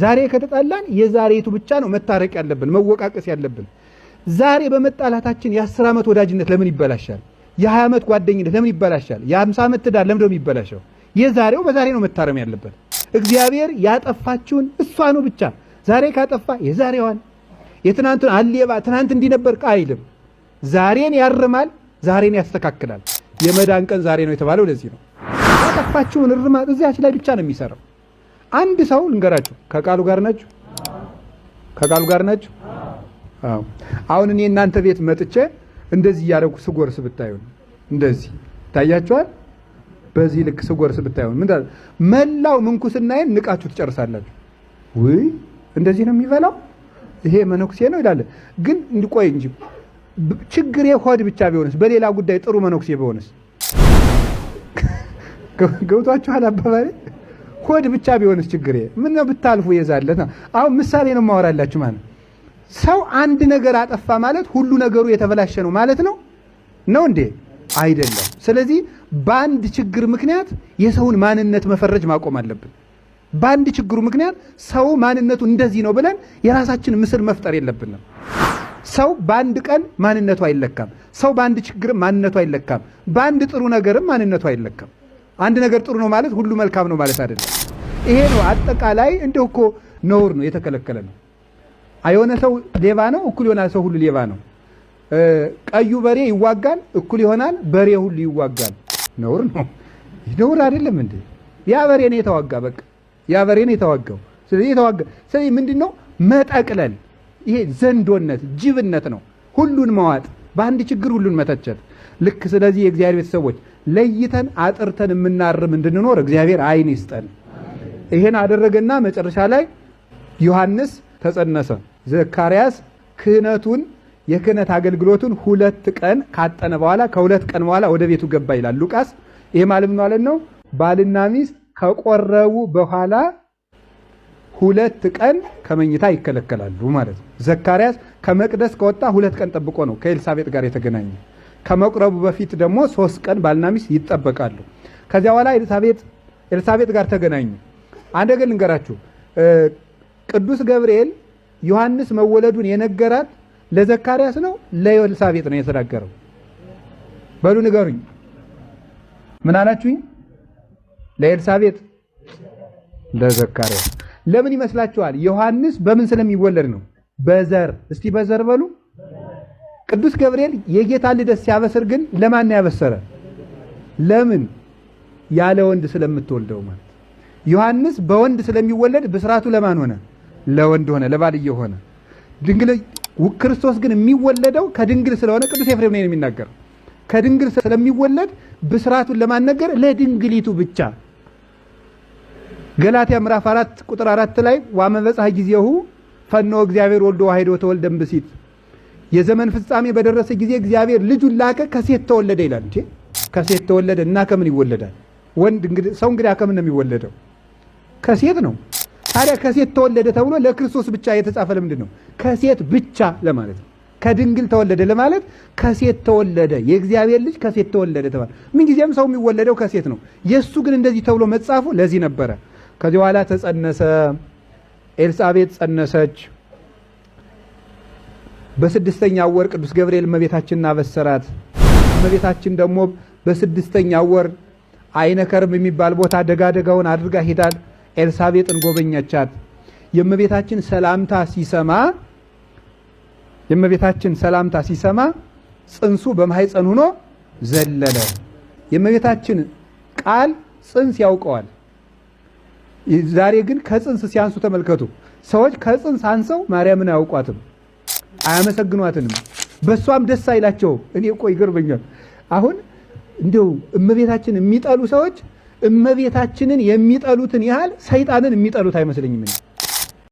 ዛሬ ከተጣላን የዛሬቱ ብቻ ነው መታረቅ ያለብን መወቃቀስ ያለብን። ዛሬ በመጣላታችን የ10 ዓመት ወዳጅነት ለምን ይበላሻል? የ20 ዓመት ጓደኝነት ለምን ይበላሻል? የ50 ዓመት ትዳር ለምን ነው የሚበላሸው? የዛሬው በዛሬ ነው መታረም ያለበት። እግዚአብሔር ያጠፋችሁን እሷኑ ብቻ ዛሬ ካጠፋ የዛሬዋን የትናንቱን አልሌባ ትናንት እንዲነበር አይልም። ዛሬን ያርማል፣ ዛሬን ያስተካክላል። የመዳን ቀን ዛሬ ነው የተባለው ለዚህ ነው። ያጠፋችሁን እርማት እዚያች ላይ ብቻ ነው የሚሰራው። አንድ ሰው ልንገራችሁ፣ ከቃሉ ጋር ናችሁ? ከቃሉ ጋር ናችሁ? አዎ። አሁን እኔ እናንተ ቤት መጥቼ እንደዚህ ያደረኩ ስጎርስ ብታዩ እንደዚህ ታያችኋል። በዚህ ልክ ስጎርስ ብታዩ ምን መላው ምንኩስናዬን ንቃችሁ ትጨርሳላችሁ። ወይ እንደዚህ ነው የሚበላው ይሄ መነኩሴ ነው ይላል። ግን እንዲቆይ እንጂ ችግሬ ሆድ ብቻ ቢሆንስ፣ በሌላ ጉዳይ ጥሩ መነኩሴ ቢሆንስ? ገብቷችኋል አባባሌ? ሆድ ብቻ ቢሆንስ ችግሬ ምን ነው ብታልፉ የዛለት። አሁን ምሳሌ ነው ማወራላችሁ ማለት ሰው አንድ ነገር አጠፋ ማለት ሁሉ ነገሩ የተበላሸ ነው ማለት ነው እንዴ? አይደለም። ስለዚህ በአንድ ችግር ምክንያት የሰውን ማንነት መፈረጅ ማቆም አለብን። በአንድ ችግሩ ምክንያት ሰው ማንነቱ እንደዚህ ነው ብለን የራሳችን ምስል መፍጠር የለብንም። ሰው በአንድ ቀን ማንነቱ አይለካም። ሰው በአንድ ችግር ማንነቱ አይለካም። በአንድ ጥሩ ነገርም ማንነቱ አይለካም። አንድ ነገር ጥሩ ነው ማለት ሁሉ መልካም ነው ማለት አይደለም። ይሄ ነው አጠቃላይ። እንደው እኮ ነውር ነው፣ የተከለከለ ነው። አይሆነ ሰው ሌባ ነው እኩል ይሆናል ሰው ሁሉ ሌባ ነው። ቀዩ በሬ ይዋጋል እኩል ይሆናል በሬ ሁሉ ይዋጋል። ነውር ነው። ነውር አይደለም እንዴ? ያ በሬ ነው የተዋጋ፣ በቃ ያ በሬ ነው የተዋጋው። ስለዚህ የተዋጋ ስለዚህ ምንድነው መጠቅለል? ይሄ ዘንዶነት ጅብነት ነው። ሁሉን መዋጥ፣ በአንድ ችግር ሁሉን መተቸት። ልክ ስለዚህ የእግዚአብሔር ቤተሰቦች ለይተን አጥርተን የምናርም እንድንኖር እግዚአብሔር አይን ይስጠን። ይሄን አደረገና መጨረሻ ላይ ዮሐንስ ተጸነሰ። ዘካርያስ ክህነቱን የክህነት አገልግሎቱን 2 ቀን ካጠነ በኋላ ከ2 ቀን በኋላ ወደ ቤቱ ገባ ይላል ሉቃስ። ይሄ ማለት ነው ባልና ሚስት ከቆረቡ በኋላ 2 ቀን ከመኝታ ይከለከላሉ ማለት ነው። ዘካርያስ ከመቅደስ ከወጣ 2 ቀን ጠብቆ ነው ከኤልሳቤጥ ጋር የተገናኘ። ከመቁረቡ በፊት ደግሞ 3 ቀን ባልና ሚስት ይጠበቃሉ። ከዚያ በኋላ ኤልሳቤጥ ጋር ተገናኙ። አንድ ነገር ልንገራችሁ። ቅዱስ ገብርኤል ዮሐንስ መወለዱን የነገራት ለዘካርያስ ነው ለኤልሳቤጥ ነው የተናገረው? በሉ ንገሩኝ። ምን አላችሁኝ? ለኤልሳቤጥ ለዘካርያስ። ለምን ይመስላችኋል? ዮሐንስ በምን ስለሚወለድ ነው? በዘር። እስቲ በዘር በሉ። ቅዱስ ገብርኤል የጌታ ልደት ሲያበስር ግን ለማን ያበሰረ? ለምን? ያለ ወንድ ስለምትወልደው ማለት። ዮሐንስ በወንድ ስለሚወለድ ብስራቱ ለማን ሆነ? ለወንድ ሆነ፣ ለባልየው ሆነ። ድንግል ክርስቶስ ግን የሚወለደው ከድንግል ስለሆነ ቅዱስ ኤፍሬም ነው የሚናገረው። ከድንግል ስለሚወለድ ብስራቱን ለማነገር ለድንግሊቱ ብቻ። ገላትያ ምዕራፍ 4 ቁጥር 4 ላይ ዋመበጻ ጊዜሁ ፈኖ እግዚአብሔር ወልዶ ዋሕዶ ተወልደ እምብእሲት፣ የዘመን ፍጻሜ በደረሰ ጊዜ እግዚአብሔር ልጁን ላከ ከሴት ተወለደ ይላል። እንዴ ከሴት ተወለደ እና ከምን ይወለዳል? ወንድ እንግዲህ ሰው እንግዲህ ከምን ነው የሚወለደው? ከሴት ነው። ታዲያ ከሴት ተወለደ ተብሎ ለክርስቶስ ብቻ የተጻፈ ለምንድን ነው? ከሴት ብቻ ለማለት ነው። ከድንግል ተወለደ ለማለት ከሴት ተወለደ፣ የእግዚአብሔር ልጅ ከሴት ተወለደ ተባለ። ምን ጊዜም ሰው የሚወለደው ከሴት ነው። የሱ ግን እንደዚህ ተብሎ መጻፉ ለዚህ ነበረ። ከዚህ በኋላ ተጸነሰ። ኤልሳቤጥ ጸነሰች። በ6ኛው ወር ቅዱስ ገብርኤል እመቤታችንን አበሰራት። እመቤታችን ደግሞ በ6ኛው ወር አይነ ከርም የሚባል ቦታ ደጋደጋውን አድርጋ ሄዳል። ኤልሳቤጥን ጎበኘቻት። የእመቤታችን ሰላምታ ሲሰማ ጽንሱ በማህፀን ሆኖ ዘለለ። የእመቤታችን ቃል ጽንስ ያውቀዋል። ዛሬ ግን ከጽንስ ሲያንሱ ተመልከቱ። ሰዎች ከጽንስ አንሰው ማርያምን አያውቋትም፣ አያመሰግኗትንም፣ በሷም ደስ አይላቸው። እኔ ቆይ ይገርመኛል። አሁን እንደው እመቤታችን የሚጠሉ ሰዎች እመቤታችንን የሚጠሉትን ያህል ሰይጣንን የሚጠሉት አይመስለኝም።